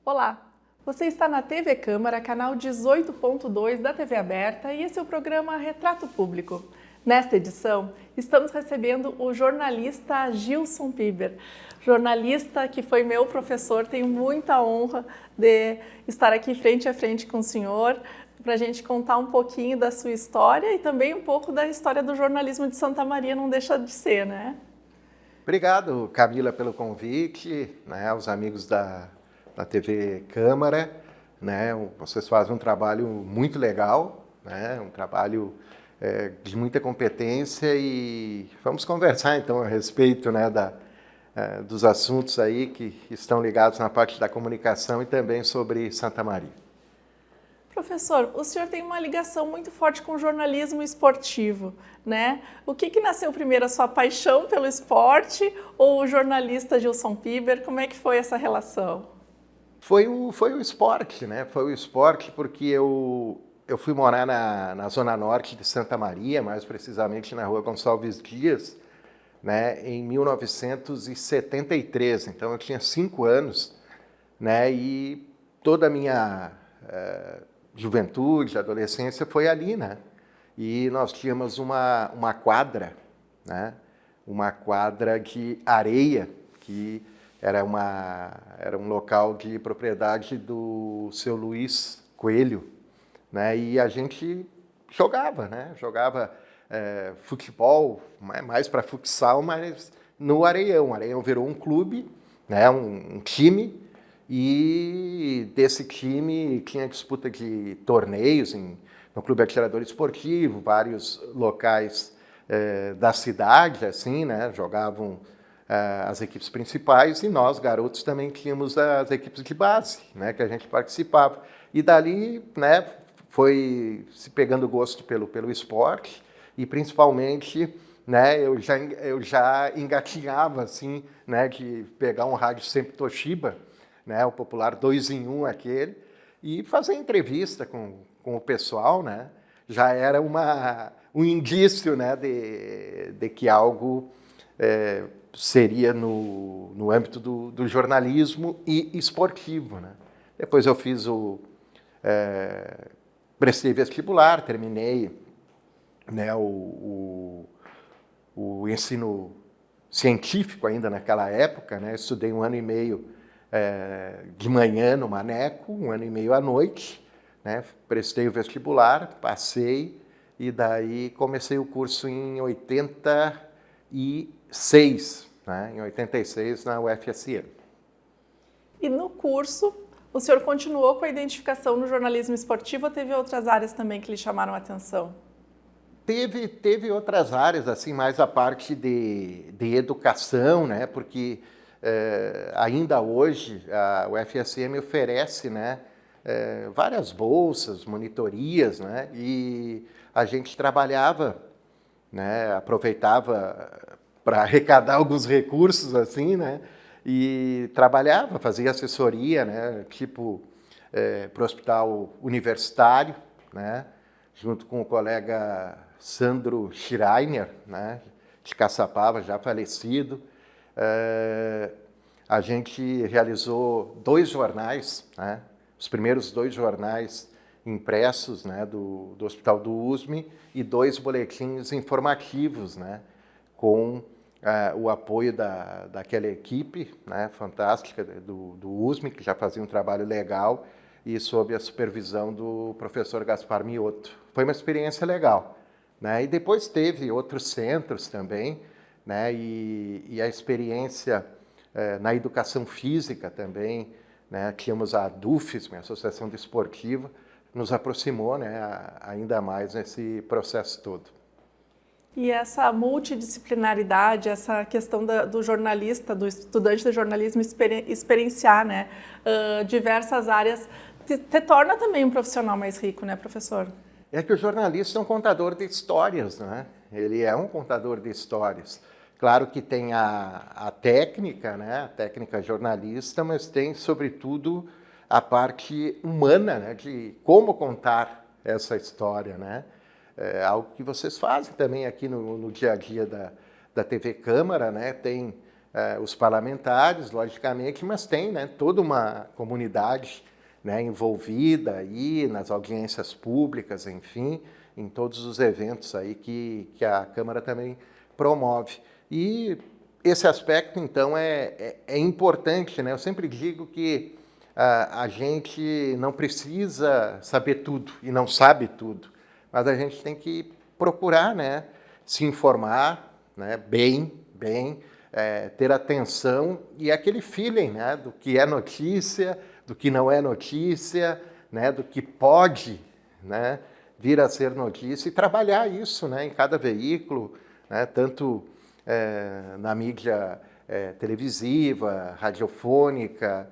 Olá, você está na TV Câmara, canal 18.2 da TV Aberta, e esse é o programa Retrato Público. Nesta edição, estamos recebendo o jornalista Gilson Piber. Jornalista que foi meu professor, tenho muita honra de estar aqui frente a frente com o senhor, para a gente contar um pouquinho da sua história e também um pouco da história do jornalismo de Santa Maria, não deixa de ser, né? Obrigado, Camila, pelo convite, né, aos amigos da TV Câmara, né, vocês fazem um trabalho muito legal, né, um trabalho de muita competência, e vamos conversar então a respeito, né, dos assuntos aí que estão ligados na parte da comunicação e também sobre Santa Maria. Professor, o senhor tem uma ligação muito forte com o jornalismo esportivo, né? O que nasceu primeiro, a sua paixão pelo esporte ou o jornalista Gilson Piber? Como é que foi essa relação? Foi o esporte, né? Foi o esporte porque eu fui morar na zona norte de Santa Maria, mais precisamente na rua Gonçalves Dias, né, em 1973. Então eu tinha 5 anos, né, e toda a minha juventude, adolescência foi ali, né? E nós tínhamos uma quadra, né? Uma quadra de areia que era um local de propriedade do seu Luiz Coelho, né? E a gente jogava, né? Jogava futebol, mais para futsal, mas no Areião. O Areião virou um clube, né? Um time, e desse time tinha disputa de torneios no Clube Atirador Esportivo, vários locais da cidade, assim, né? Jogavam as equipes principais, e nós, garotos, também tínhamos as equipes de base, né, que a gente participava. E dali, né, foi se pegando gosto pelo esporte, e principalmente, né, eu já engatinhava, assim, né, de pegar um rádio sempre Toshiba, né, o popular 2 em 1 aquele, e fazer entrevista com o pessoal, né, já era um indício, né, de que algo seria no âmbito do jornalismo e esportivo, né. Depois eu fiz prestei vestibular, terminei, né, o ensino científico ainda naquela época, né, estudei 1 ano e meio de manhã no Maneco, 1 ano e meio à noite, né, prestei o vestibular, passei, e daí comecei o curso em 86, né, em 86 na UFSM. E no curso, o senhor continuou com a identificação no jornalismo esportivo ou teve outras áreas também que lhe chamaram a atenção? Teve outras áreas, assim, mais a parte de educação, né, porque ainda hoje a UFSM oferece, né, várias bolsas, monitorias, né, e a gente trabalhava, né, aproveitava para arrecadar alguns recursos, assim, né, e trabalhava, fazia assessoria, né, tipo para o hospital universitário, né, junto com o colega Sandro Schreiner, né, de Caçapava, já falecido. A gente realizou 2 jornais, né, os primeiros 2 jornais impressos, né, do Hospital do USM, e 2 boletins informativos, né, com o apoio daquela equipe, né, fantástica do USM, que já fazia um trabalho legal, e sob a supervisão do professor Gaspar Mioto. Foi uma experiência legal, né? E depois teve outros centros também, né, e a experiência na educação física também, né, tínhamos a DUFES, a Associação Desportiva, nos aproximou, né, ainda mais nesse processo todo. E essa multidisciplinaridade, essa questão do jornalista, do estudante de jornalismo experienciar, né, diversas áreas, te torna também um profissional mais rico, né, professor? É que o jornalista é um contador de histórias, né? Ele é um contador de histórias. Claro que tem a técnica, né, a técnica jornalista, mas tem, sobretudo, a parte humana, né, de como contar essa história, né? É algo que vocês fazem também aqui no dia a dia da TV Câmara, né? Tem os parlamentares, logicamente, mas tem, né, toda uma comunidade, né, envolvida aí nas audiências públicas, enfim, em todos os eventos aí que a Câmara também promove. E esse aspecto, então, é importante, né? Eu sempre digo que a gente não precisa saber tudo e não sabe tudo, mas a gente tem que procurar, né, se informar, né, bem, ter atenção e aquele feeling, né, do que é notícia, do que não é notícia, né, do que pode, né, vir a ser notícia e trabalhar isso, né, em cada veículo, né, tanto na mídia televisiva, radiofônica,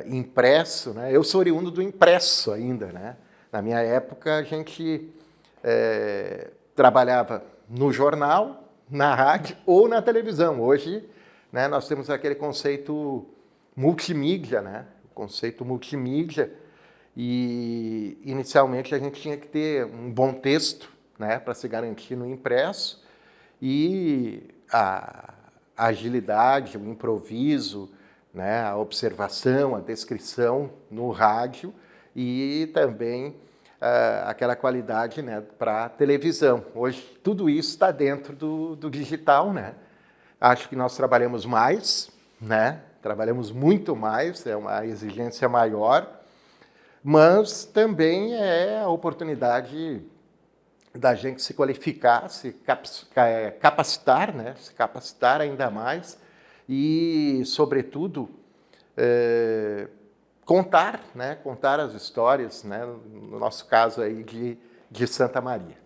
impresso, né? Eu sou oriundo do impresso ainda, né? Na minha época a gente trabalhava no jornal, na rádio ou na televisão. Hoje, né, nós temos aquele conceito multimídia, né? O conceito multimídia. E inicialmente a gente tinha que ter um bom texto, né, para se garantir no impresso, e a agilidade, o improviso, né, a observação, a descrição no rádio e também aquela qualidade, né, para a televisão. Hoje tudo isso está dentro do digital, né? Acho que nós trabalhamos mais, né? Trabalhamos muito mais, é uma exigência maior, mas também é a oportunidade da gente se qualificar, se capacitar, né? Se capacitar ainda mais e, sobretudo, contar, né? Contar as histórias, né? No nosso caso aí de Santa Maria.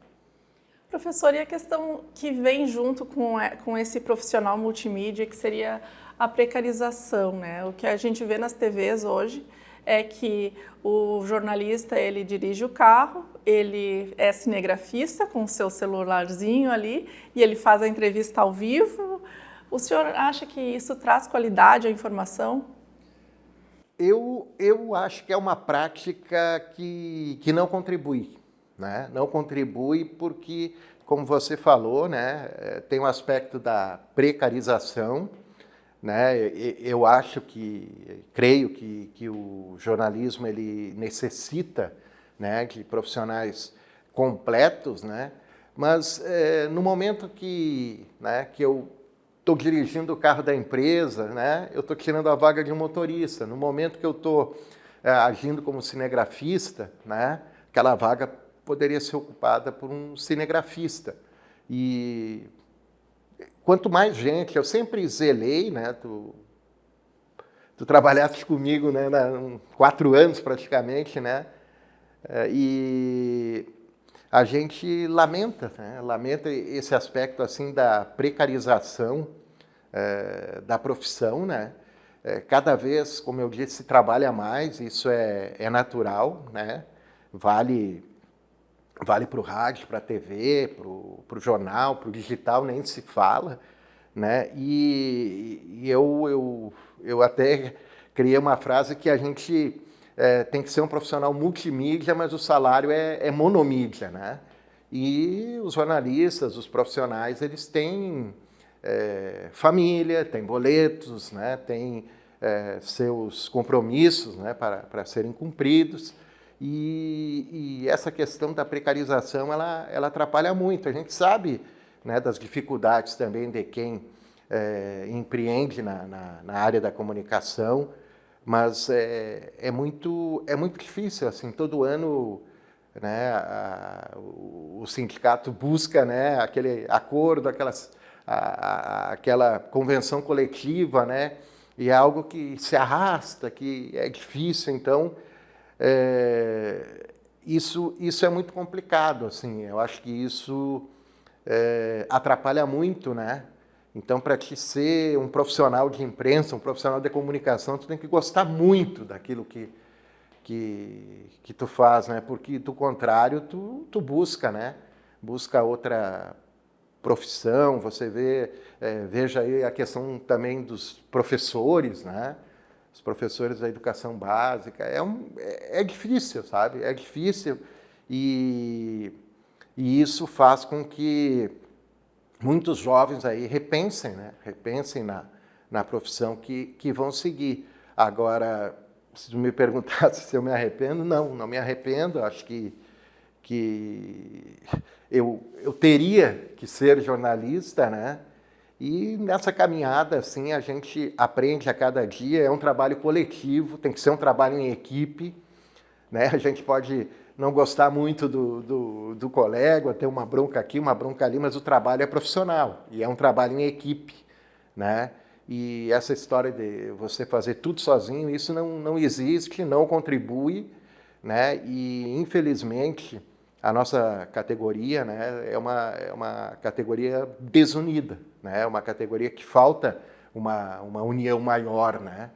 Professor, e a questão que vem junto com esse profissional multimídia, que seria a precarização, né? O que a gente vê nas TVs hoje é que o jornalista, ele dirige o carro, ele é cinegrafista com o seu celularzinho ali e ele faz a entrevista ao vivo. O senhor acha que isso traz qualidade à informação? Eu acho que é uma prática que não contribui, né? Não contribui porque, como você falou, né, tem um aspecto da precarização, né? Eu acho creio que o jornalismo ele necessita, né, de profissionais completos, né? Mas no momento né, que eu estou dirigindo o carro da empresa, né, eu estou tirando a vaga de um motorista. No momento que eu estou agindo como cinegrafista, né, aquela vaga poderia ser ocupada por um cinegrafista. E quanto mais gente, eu sempre zelei, né, tu trabalhaste comigo, né, 4 anos praticamente, né, e a gente lamenta, né, lamenta esse aspecto assim da precarização da profissão, né. Cada vez, como eu disse, se trabalha mais, isso é natural, né, vale para o rádio, para a TV, para o jornal, para o digital, nem se fala, né? E eu até criei uma frase que a gente tem que ser um profissional multimídia, mas o salário é monomídia, né? E os jornalistas, os profissionais, eles têm família, têm boletos, né? Têm seus compromissos, né, para serem cumpridos. E essa questão da precarização, ela atrapalha muito. A gente sabe, né, das dificuldades também de quem empreende na área da comunicação, mas é muito difícil. Assim, todo ano, né, o sindicato busca, né, aquele acordo, aquela convenção coletiva, né, e é algo que se arrasta, que é difícil. Então, isso é muito complicado, assim. Eu acho que isso atrapalha muito, né? Então, para te ser um profissional de imprensa, um profissional de comunicação, tu tem que gostar muito daquilo que tu faz, né? Porque, do contrário, tu busca, né? Busca outra profissão. Você veja aí a questão também dos professores, né? Os professores da educação básica, é difícil, sabe? É difícil. e isso faz com que muitos jovens aí repensem, né? Repensem na profissão que vão seguir. Agora, se me perguntasse se eu me arrependo, não me arrependo. Acho que eu teria que ser jornalista, né? E nessa caminhada, assim, a gente aprende a cada dia. É um trabalho coletivo, tem que ser um trabalho em equipe, né? A gente pode não gostar muito do colega, ter uma bronca aqui, uma bronca ali, mas o trabalho é profissional e é um trabalho em equipe, né? E essa história de você fazer tudo sozinho, isso não existe, não contribui, né? E, infelizmente, a nossa categoria, né, é uma categoria desunida, né? É uma categoria que falta uma união maior, né?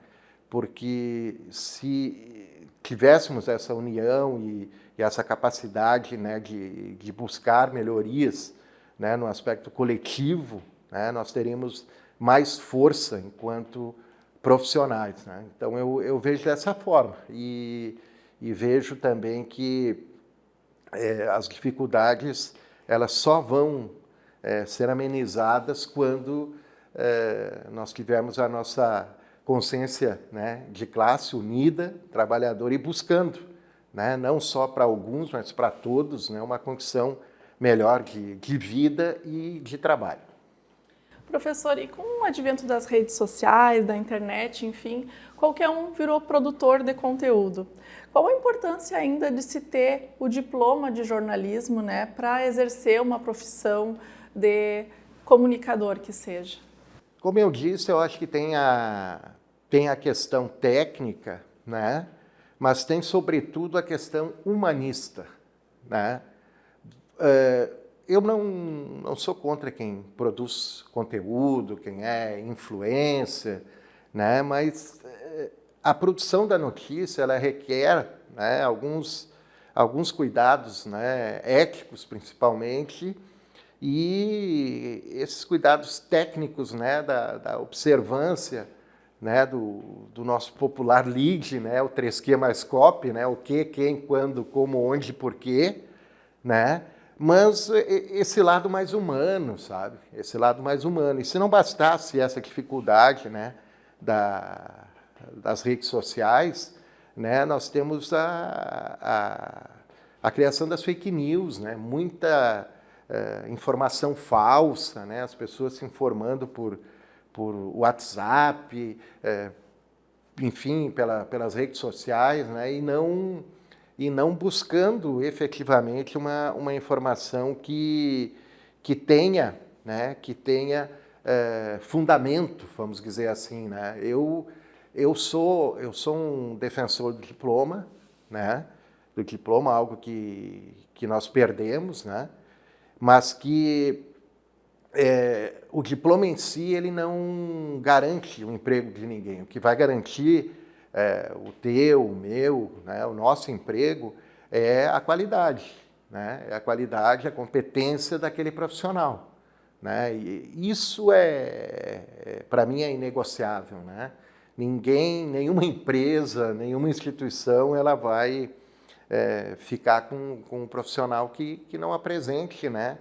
Porque se tivéssemos essa união e essa capacidade, né, de buscar melhorias, né, no aspecto coletivo, né, nós teríamos mais força enquanto profissionais, né? Então eu vejo dessa forma e vejo também que as dificuldades elas só vão ser amenizadas quando nós tivermos a nossa consciência, né, de classe unida, trabalhadora e buscando, né, não só para alguns, mas para todos, né, uma condição melhor de vida e de trabalho. Professor, e com o advento das redes sociais, da internet, enfim, qualquer um virou produtor de conteúdo. Qual a importância ainda de se ter o diploma de jornalismo, né, para exercer uma profissão de comunicador que seja? Como eu disse, eu acho que tem a questão técnica, né, mas tem sobretudo a questão humanista, né? Eu não sou contra quem produz conteúdo, quem é influencer, né? Mas a produção da notícia ela requer, né, alguns cuidados, né, éticos principalmente, e esses cuidados técnicos, né, da observância, né, do nosso popular lead, né, o 3Q mais COP, né, o que, quem, quando, como, onde, porquê, né? Mas esse lado mais humano, sabe? Esse lado mais humano. E se não bastasse essa dificuldade, né, das redes sociais, né, nós temos a criação das fake news, né? Muita informação falsa, né? As pessoas se informando por WhatsApp, enfim, pelas redes sociais, né? E não buscando efetivamente uma informação que tenha, né, fundamento, vamos dizer assim, né? Eu sou um defensor do diploma, né? Do diploma, algo que nós perdemos, né? Mas que o diploma em si ele não garante o emprego de ninguém. O que vai garantir o teu, o meu, né, o nosso emprego é a qualidade, né? É a qualidade, a competência daquele profissional, né? E isso para mim é inegociável, né? Nenhuma empresa, nenhuma instituição, ela vai ficar com um profissional que não apresente, né,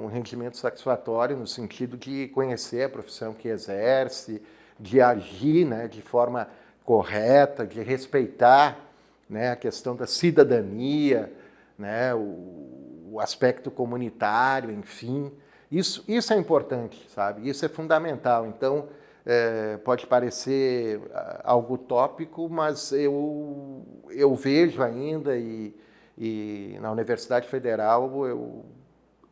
um rendimento satisfatório no sentido de conhecer a profissão que exerce, de agir, né, de forma correta, de respeitar, né, a questão da cidadania, né, o aspecto comunitário, enfim. Isso é importante, sabe? Isso é fundamental. Então, pode parecer algo utópico, mas eu vejo ainda, e na Universidade Federal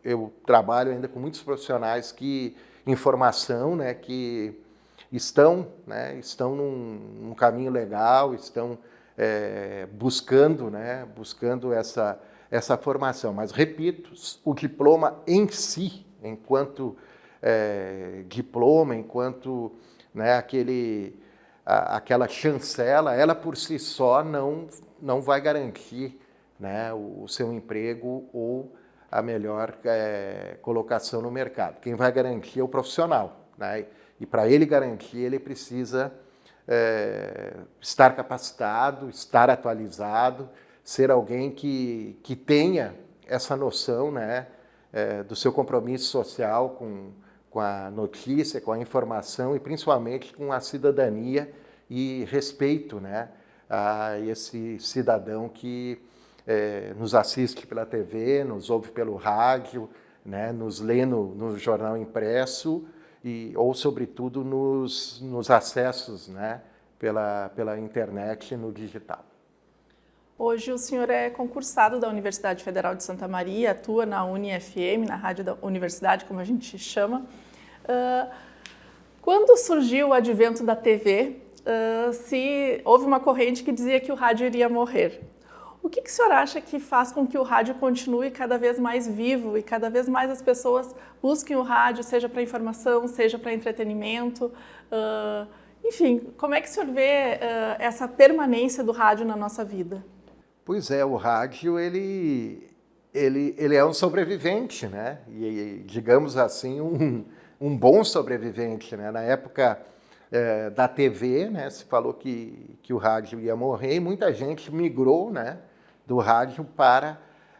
eu trabalho ainda com muitos profissionais em formação, né, que estão num caminho legal, estão buscando essa formação. Mas, repito, o diploma em si, enquanto diploma, enquanto, né, aquela chancela, ela por si só não vai garantir, né, o seu emprego ou a melhor colocação no mercado. Quem vai garantir é o profissional, né? E para ele garantir, ele precisa estar capacitado, estar atualizado, ser alguém que tenha essa noção, né, do seu compromisso social com a notícia, com a informação e principalmente com a cidadania e respeito, né, a esse cidadão que nos assiste pela TV, nos ouve pelo rádio, né, nos lê no jornal impresso ou, sobretudo, nos acessos, né, pela internet e no digital. Hoje o senhor é concursado da Universidade Federal de Santa Maria, atua na UniFM, na rádio da universidade, como a gente chama. Quando surgiu o advento da TV, se houve uma corrente que dizia que o rádio iria morrer. O que o senhor acha que faz com que o rádio continue cada vez mais vivo e cada vez mais as pessoas busquem o rádio, seja para informação, seja para entretenimento? Enfim, como é que o senhor vê essa permanência do rádio na nossa vida? Pois é, o rádio ele é um sobrevivente, né? E digamos assim, um bom sobrevivente, né? Na época da TV, né, se falou que o rádio ia morrer e muita gente migrou, né, do rádio para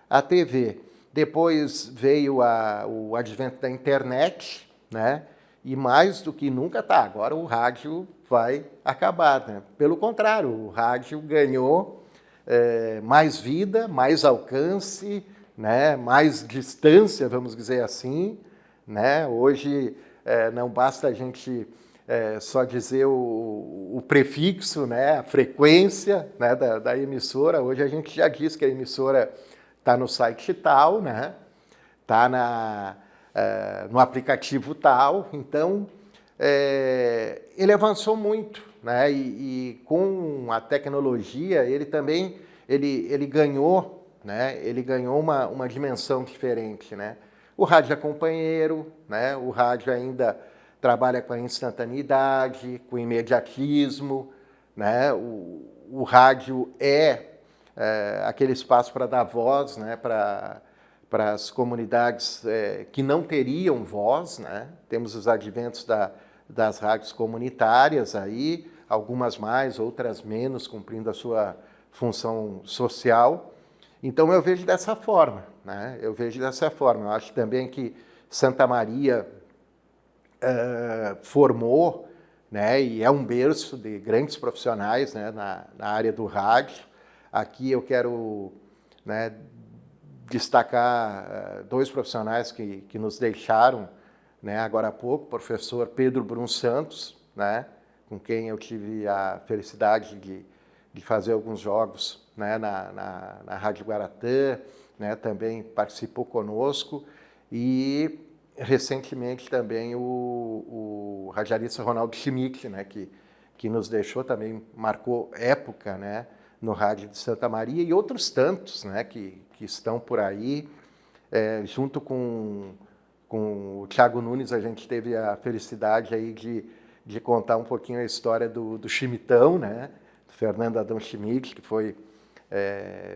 a TV. Depois veio o advento da internet, né, e mais do que nunca agora o rádio vai acabar, né? Pelo contrário, o rádio ganhou mais vida, mais alcance, né, mais distância, vamos dizer assim, né? Hoje não basta a gente só dizer o prefixo, né, a frequência, né, da emissora. Hoje a gente já diz que a emissora está no site tal, né, está no aplicativo tal. Então, ele avançou muito, né, e com a tecnologia ele também ele ganhou, né, ele ganhou uma dimensão diferente, né. O rádio é companheiro, né, o rádio ainda trabalha com a instantaneidade, com o imediatismo, né? O rádio é aquele espaço para dar voz, né, para as comunidades que não teriam voz, né? Temos os adventos das rádios comunitárias aí, algumas mais, outras menos, cumprindo a sua função social. Então eu vejo dessa forma, né? Eu vejo dessa forma. Eu acho também que Santa Maria formou, né, e é um berço de grandes profissionais, né, na área do rádio. Aqui eu quero, né, destacar dois profissionais que nos deixaram, né, agora há pouco, o professor Pedro Brum Santos, né, com quem eu tive a felicidade de fazer alguns jogos, né, na Rádio Guaratã, né, também participou conosco, e recentemente também o radialista Ronaldo Schmidt, né, que nos deixou, também marcou época, né, no rádio de Santa Maria, e outros tantos, né, que estão por aí. Junto com o Thiago Nunes, a gente teve a felicidade aí de contar um pouquinho a história do Chimitão, né, do Fernando Adão Schmidt, que foi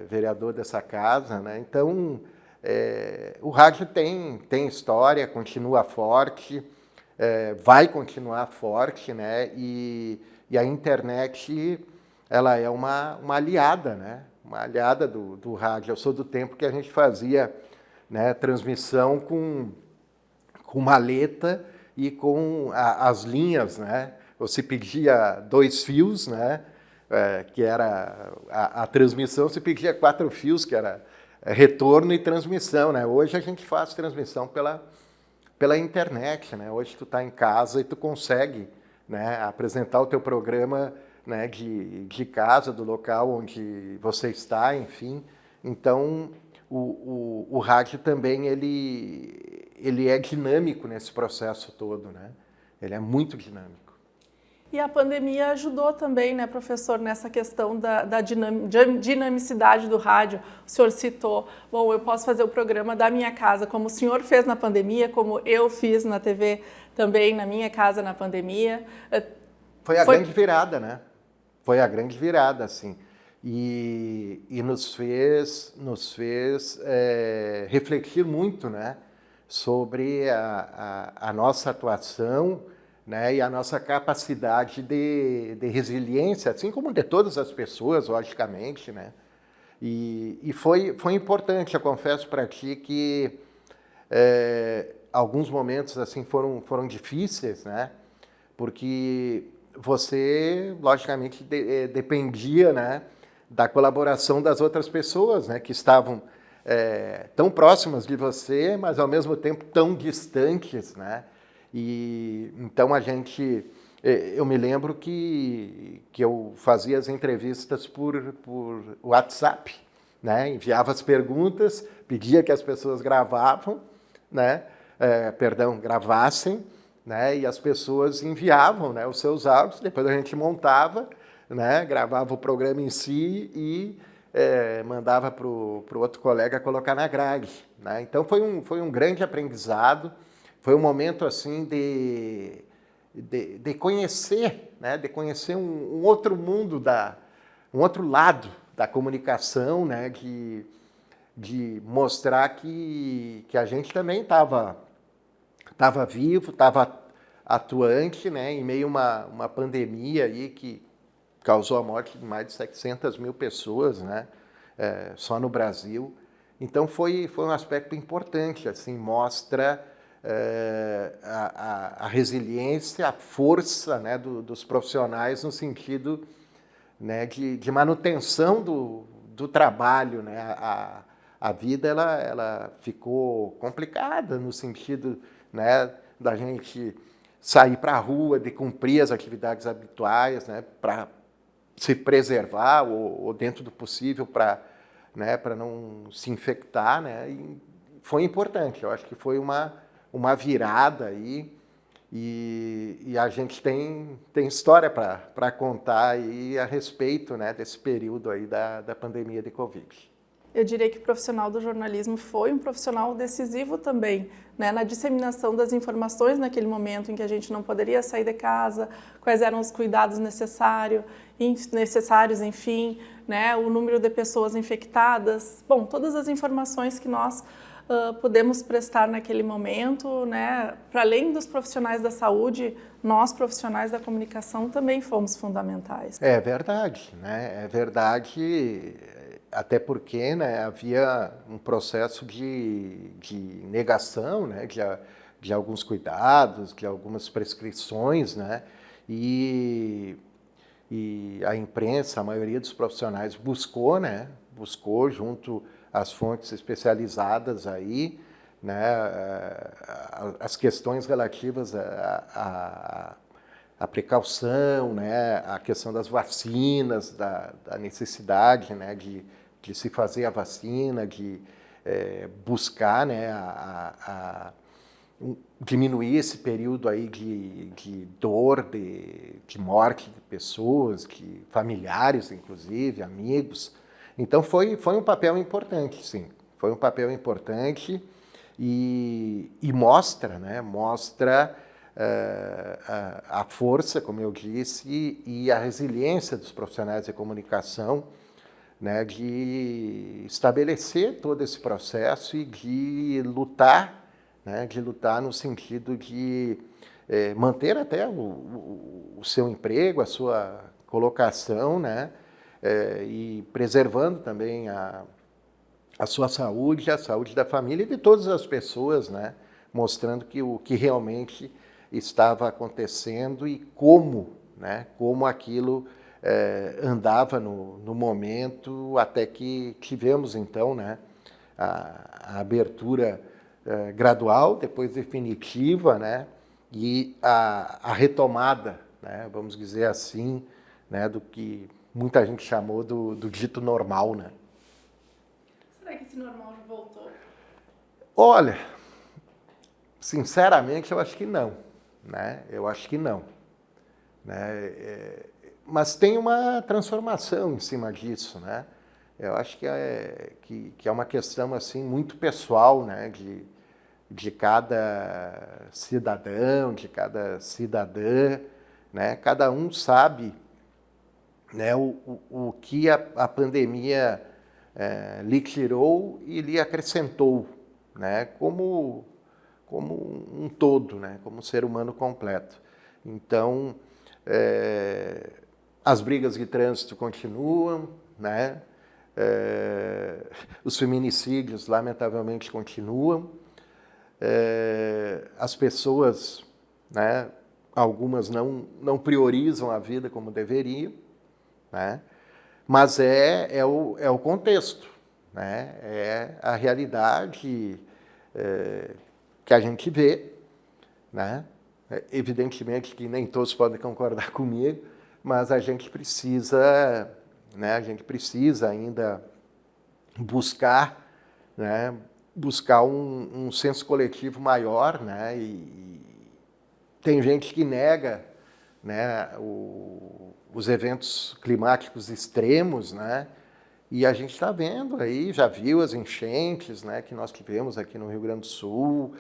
vereador dessa casa, né. Então, o rádio tem história, continua forte, vai continuar forte, né? E a internet, ela é uma aliada, né? Uma aliada do rádio. Eu sou do tempo que a gente fazia, né, transmissão com maleta e com as linhas, né? Você pedia 2 fios, né? Que era a transmissão, você pedia 4 fios, que era retorno e transmissão, né? Hoje a gente faz transmissão pela internet, né? Hoje tu está em casa e tu consegue, né, apresentar o teu programa, né, de casa, do local onde você está, enfim. Então, o rádio também ele é dinâmico nesse processo todo, né? Ele é muito dinâmico. E a pandemia ajudou também, né, professor, nessa questão da dinamicidade do rádio. O senhor citou, bom, eu posso fazer o programa da minha casa, como o senhor fez na pandemia, como eu fiz na TV também, na minha casa na pandemia. Foi a grande virada, né? Foi a grande virada, assim. E nos fez refletir muito, né, sobre a nossa atuação, né, e a nossa capacidade de resiliência, assim como de todas as pessoas, logicamente, né? E foi importante, eu confesso para ti que alguns momentos assim foram difíceis, né? Porque você, logicamente, dependia, né, da colaboração das outras pessoas, né, que estavam tão próximas de você, mas ao mesmo tempo tão distantes, né? E então eu me lembro que eu fazia as entrevistas por WhatsApp, né? Enviava as perguntas, pedia que as pessoas gravavam, né? Gravassem, né? E as pessoas enviavam, né, os seus áudios, depois a gente montava, né? Gravava o programa em si e mandava para o outro colega colocar na grade, né? Então foi um grande aprendizado, foi um momento assim de conhecer, né? De conhecer um outro mundo, um outro lado da comunicação, né? De mostrar que a gente também estava vivo, estava atuante, né? Em meio a uma pandemia aí que causou a morte de mais de 700 mil pessoas, né? Só no Brasil. Então foi um aspecto importante, assim, mostra a resiliência, a força, né, dos profissionais no sentido, né, de manutenção do trabalho, né? A vida ela ficou complicada no sentido, né, da gente sair para a rua, de cumprir as atividades habituais, né, para se preservar ou dentro do possível para, né, para não se infectar, né? E foi importante, eu acho que foi uma virada aí e a gente tem história para contar aí a respeito, né, desse período aí da pandemia de Covid. Eu diria que o profissional do jornalismo foi um profissional decisivo também, né, na disseminação das informações naquele momento em que a gente não poderia sair de casa, quais eram os cuidados necessários, enfim, né, o número de pessoas infectadas, bom, todas as informações que nós podemos prestar naquele momento, né, para além dos profissionais da saúde, nós profissionais da comunicação também fomos fundamentais. É verdade, né? É verdade. Até porque, né, havia um processo de negação, né, de alguns cuidados, de algumas prescrições, né, e a imprensa, a maioria dos profissionais buscou, né, buscou junto às fontes especializadas aí, né, as questões relativas a precaução, né, a questão das vacinas, da necessidade, né, de se fazer a vacina, de buscar, né, diminuir esse período aí de dor, de morte de pessoas, de familiares, inclusive, amigos. Então foi um papel importante, sim. Foi um papel importante e mostra, né, mostra a força, como eu disse, e a resiliência dos profissionais de comunicação, né, de estabelecer todo esse processo e de lutar, né, no sentido de manter até o seu emprego, a sua colocação, né, e preservando também a sua saúde, a saúde da família e de todas as pessoas, né, mostrando que o que realmente estava acontecendo e como, né, como aquilo andava no momento, até que tivemos então, né, a abertura gradual, depois definitiva, né, e a retomada, né, vamos dizer assim, né, do que muita gente chamou do dito normal, né. Será que esse normal já voltou? Olha, sinceramente, eu acho que não, né? Eu acho que não, né? Mas tem uma transformação em cima disso, né? Eu acho que é uma questão assim muito pessoal, né? De cada cidadão, de cada cidadã, né? Cada um sabe, né? O que a pandemia lhe tirou e lhe acrescentou, né? Como um todo, né? Como um ser humano completo. Então, as brigas de trânsito continuam, né? Os feminicídios, lamentavelmente, continuam. As pessoas, né, algumas não priorizam a vida como deveriam, né? Mas é o contexto, né? É a realidade que a gente vê, né? Evidentemente que nem todos podem concordar comigo, mas a gente precisa, né? A gente precisa ainda buscar, né? Buscar um senso coletivo maior, né? E tem gente que nega, né, os eventos climáticos extremos, né? E a gente está vendo aí, já viu as enchentes, né, que nós tivemos aqui no Rio Grande do Sul,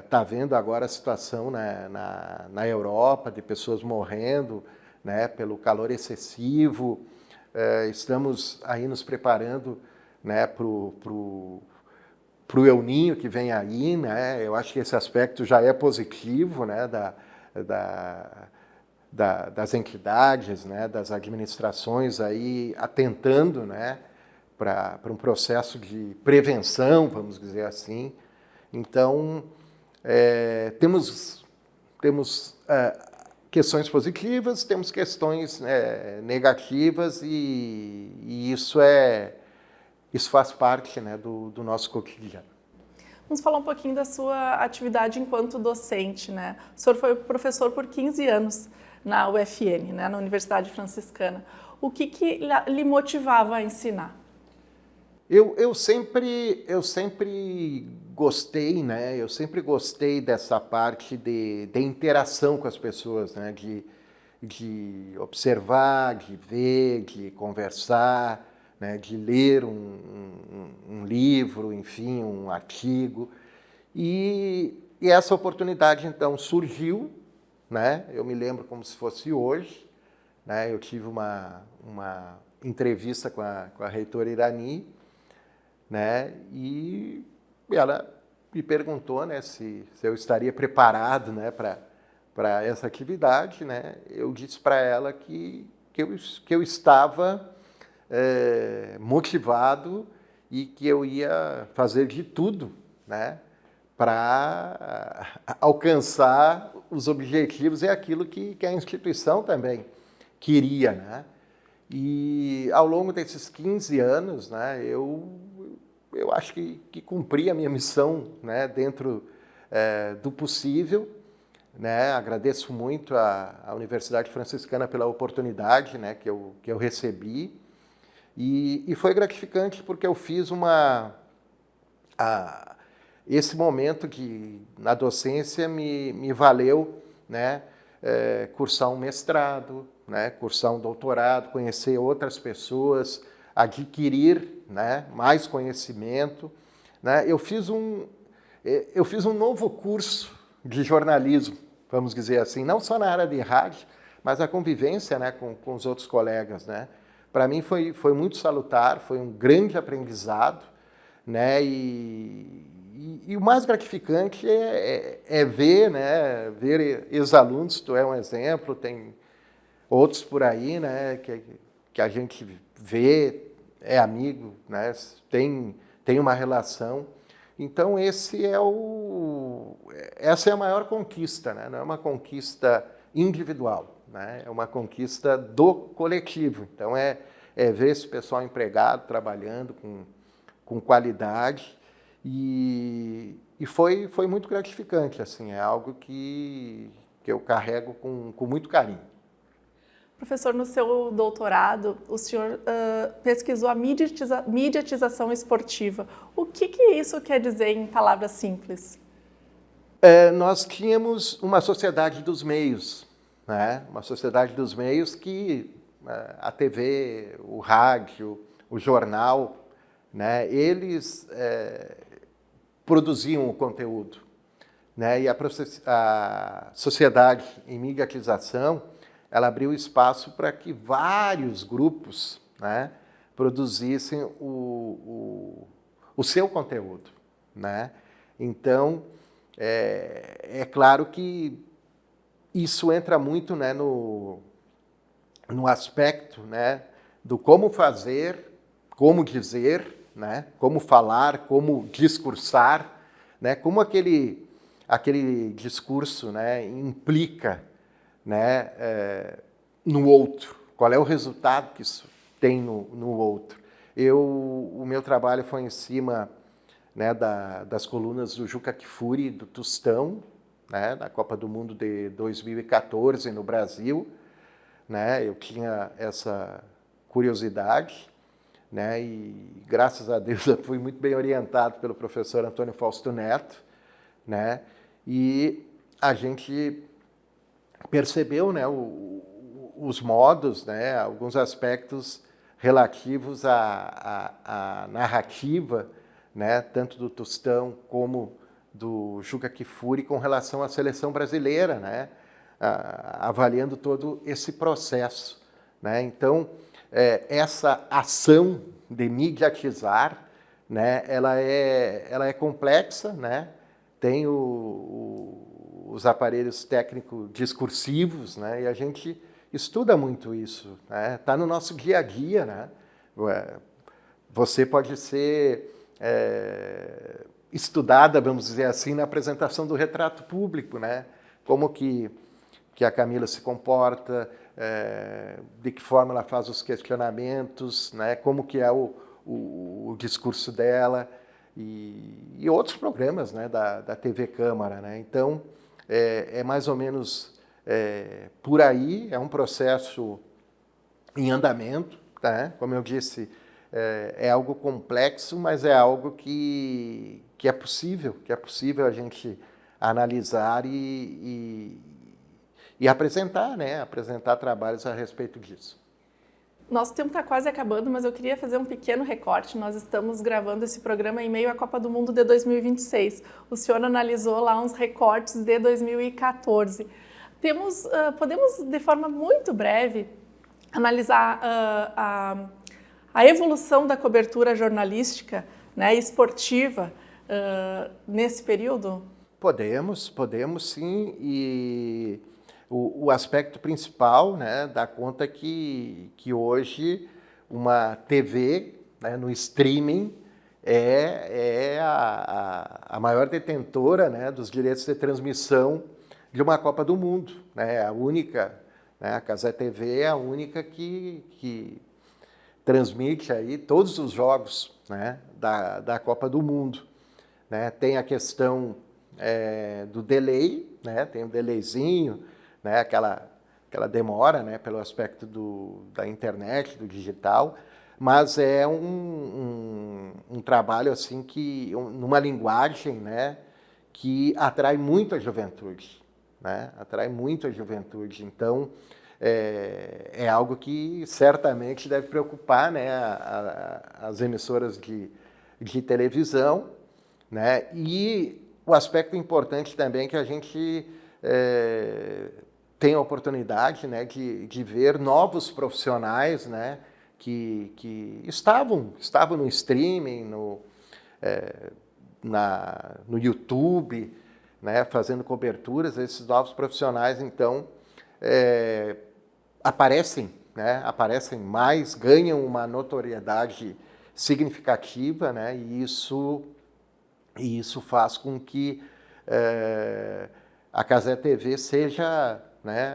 está vendo agora a situação na Europa de pessoas morrendo, né, pelo calor excessivo. Estamos aí nos preparando, né, para o El Niño que vem aí, né? Eu acho que esse aspecto já é positivo, né, das entidades, né, das administrações aí atentando, né, para um processo de prevenção, vamos dizer assim. Então, temos questões positivas, temos questões negativas e isso faz parte, né, do nosso cotidiano. Vamos falar um pouquinho da sua atividade enquanto docente, né? O senhor foi professor por 15 anos na UFN, né, na Universidade Franciscana. O que lhe motivava a ensinar? Eu sempre gostei, né? Eu sempre gostei dessa parte de interação com as pessoas, né? De observar, de ver, de conversar, né? De ler um livro, enfim, um artigo. E essa oportunidade, então, surgiu, né? Eu me lembro como se fosse hoje, né? Eu tive uma entrevista com a reitora Irani, né? E ela me perguntou, né, se eu estaria preparado, né, para essa atividade, né? Eu disse para ela que eu estava motivado e que eu ia fazer de tudo, né, para alcançar os objetivos e aquilo que a instituição também queria, né? E ao longo desses 15 anos, né, eu acho que cumpri a minha missão, né, dentro do possível, né? Agradeço muito à Universidade Franciscana pela oportunidade, né, que eu recebi e foi gratificante porque eu fiz esse momento que na docência me valeu, né, cursar um mestrado, né, cursar um doutorado, conhecer outras pessoas, adquirir, né, mais conhecimento, né? Eu fiz um novo curso de jornalismo, vamos dizer assim, não só na área de rádio, mas a convivência, né, com os outros colegas, né? Para mim foi muito salutar, foi um grande aprendizado, né? E o mais gratificante é ver, né, ver ex-alunos, tu é um exemplo, tem outros por aí, né, que a gente vê, é amigo, né, tem uma relação. Então, essa é a maior conquista, né? Não é uma conquista individual, né? É uma conquista do coletivo. Então, é ver esse pessoal empregado, trabalhando com qualidade e foi muito gratificante, assim, é algo que eu carrego com muito carinho. Professor, no seu doutorado, o senhor pesquisou a mediatização esportiva. O que isso quer dizer em palavras simples? Nós tínhamos uma sociedade dos meios, né? Uma sociedade dos meios que a TV, o rádio, o jornal, né? Eles produziam o conteúdo, né? E a sociedade em mediatização, ela abriu espaço para que vários grupos, né, produzissem o seu conteúdo, né? Então, é claro que isso entra muito, né, no aspecto, né, do como fazer como dizer, né? Como falar, como discursar, né? Como aquele discurso, né, implica, né, no outro. Qual é o resultado que isso tem no outro? O meu trabalho foi em cima, né, das colunas do Juca Kfouri e do Tostão, né, na Copa do Mundo de 2014 no Brasil, né? Eu tinha essa curiosidade, né? E graças a Deus eu fui muito bem orientado pelo professor Antônio Fausto Neto, né? E a gente percebeu, né, os modos, né, alguns aspectos relativos à narrativa, né, tanto do Tostão como do Juca Kfouri com relação à seleção brasileira, né, avaliando todo esse processo, né? Então, essa ação de mediatizar, né, ela é complexa, né? Tem os aparelhos técnico-discursivos, né? E a gente estuda muito isso, né? Está no nosso dia a dia, né? Você pode ser estudada, vamos dizer assim, na apresentação do retrato público, né? Como que a Camila se comporta, de que forma ela faz os questionamentos, né? Como que é o discurso dela e outros programas, né, da TV Câmara, né? Então, é mais ou menos por aí, é um processo em andamento, tá? Como eu disse, é algo complexo, mas é algo que é possível a gente analisar e apresentar, né? Apresentar trabalhos a respeito disso. Nosso tempo está quase acabando, mas eu queria fazer um pequeno recorte. Nós estamos gravando esse programa em meio à Copa do Mundo de 2026. O senhor analisou lá uns recortes de 2014. Podemos, de forma muito breve, analisar a evolução da cobertura jornalística, né, esportiva nesse período? Podemos sim, e o aspecto principal, né, dá conta que hoje uma TV, né, no streaming é a maior detentora, né, dos direitos de transmissão de uma Copa do Mundo, né, a única, né, a Cazé TV é a única que transmite aí todos os jogos, né, da Copa do Mundo, né? Tem a questão do delay, né? Tem um delayzinho, né? Aquela demora, né? Pelo aspecto da internet, do digital, mas é um trabalho assim que numa linguagem, né? Que atrai muito a juventude, né? Atrai muito a juventude. Então é algo que certamente deve preocupar, né? As emissoras de televisão, né? E o aspecto importante também que a gente tem a oportunidade, né, de ver novos profissionais, né, que estavam no streaming, no YouTube, né, fazendo coberturas. Esses novos profissionais, então, aparecem, né, aparecem mais, ganham uma notoriedade significativa, né, e isso faz com que a Cazé TV seja, né,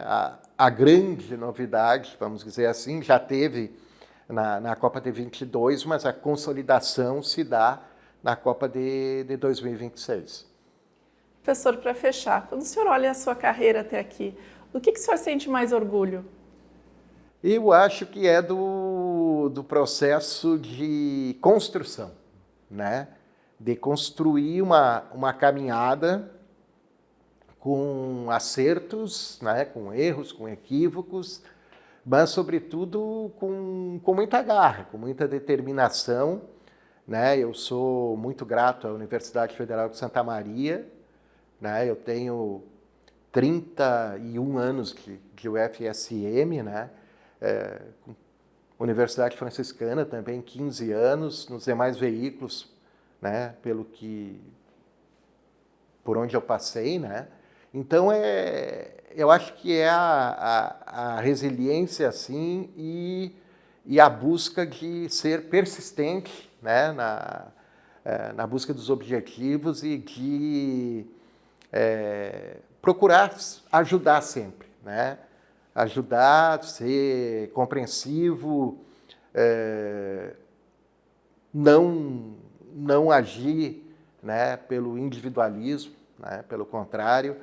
a grande novidade, vamos dizer assim. Já teve na Copa de 22, mas a consolidação se dá na Copa de 2026. Professor, para fechar, quando o senhor olha a sua carreira até aqui, do que o senhor sente mais orgulho? Eu acho que é do processo de construção, né? De construir uma caminhada com acertos, né? Com erros, com equívocos, mas, sobretudo, com muita garra, com muita determinação, né? Eu sou muito grato à Universidade Federal de Santa Maria, né? Eu tenho 31 anos de UFSM, né? Universidade Franciscana também 15 anos, nos demais veículos, né, por onde eu passei, né? Então eu acho que é a resiliência, assim, e e a busca de ser persistente, né, na busca dos objetivos e de procurar ajudar sempre, né? Ajudar, ser compreensivo, não agir, né, pelo individualismo, né, pelo contrário,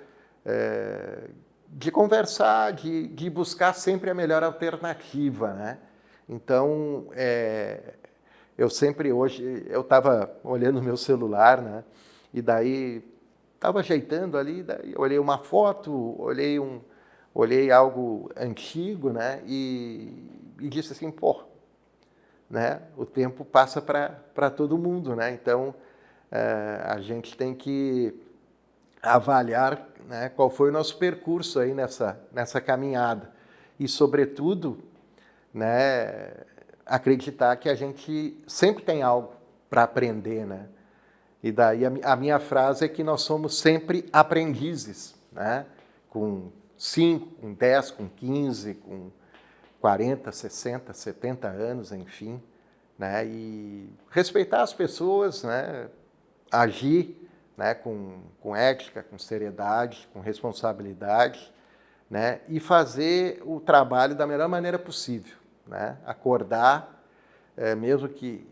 de conversar, de buscar sempre a melhor alternativa, né? Então, eu sempre hoje, eu estava olhando o meu celular, né, e daí estava ajeitando ali, daí olhei uma foto, olhei algo antigo, né, e disse assim, pô, né, o tempo passa para todo mundo, né? Então, a gente tem que avaliar, né, qual foi o nosso percurso aí nessa caminhada e, sobretudo, né, acreditar que a gente sempre tem algo para aprender, né? E daí a minha frase é que nós somos sempre aprendizes, né? Com 5, com 10, com 15, com 40, 60, 70 anos, enfim, né? E respeitar as pessoas, né? Agir, né, com ética, com seriedade, com responsabilidade, né, e fazer o trabalho da melhor maneira possível, né, acordar, mesmo que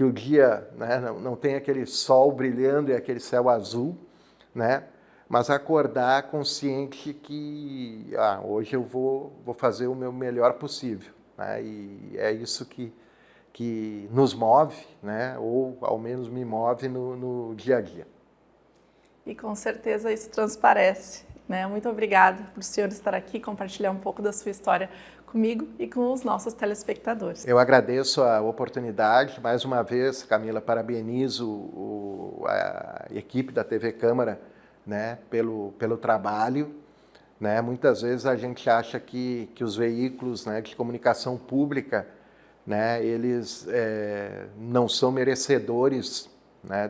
o dia, né, não tenha aquele sol brilhando e aquele céu azul, né, mas acordar consciente que hoje eu vou fazer o meu melhor possível, né, e é isso que nos move, né, ou ao menos me move no dia a dia. E com certeza isso transparece, né? Muito obrigada por o senhor estar aqui, compartilhar um pouco da sua história comigo e com os nossos telespectadores. Eu agradeço a oportunidade, mais uma vez, Camila, parabenizo a equipe da TV Câmara, né, pelo trabalho, né? Muitas vezes a gente acha que os veículos, né, de comunicação pública, né, eles não são merecedores, né,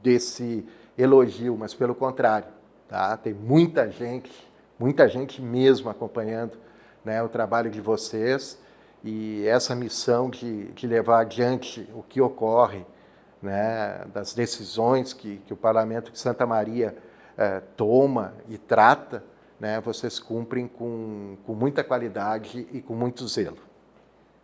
desse elogio, mas pelo contrário, tá? Tem muita gente mesmo acompanhando, né, o trabalho de vocês e essa missão de levar adiante o que ocorre, né, das decisões que o Parlamento de Santa Maria toma e trata, né, vocês cumprem com muita qualidade e com muito zelo.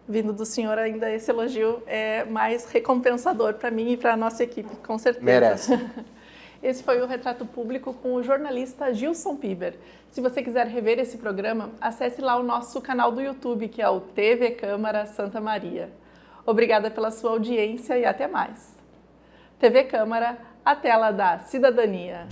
Vindo do senhor, ainda esse elogio é mais recompensador para mim e para a nossa equipe, com certeza. Merece. Esse foi o Retrato Público com o jornalista Gilson Piber. Se você quiser rever esse programa, acesse lá o nosso canal do YouTube, que é o TV Câmara Santa Maria. Obrigada pela sua audiência e até mais. TV Câmara, a tela da cidadania.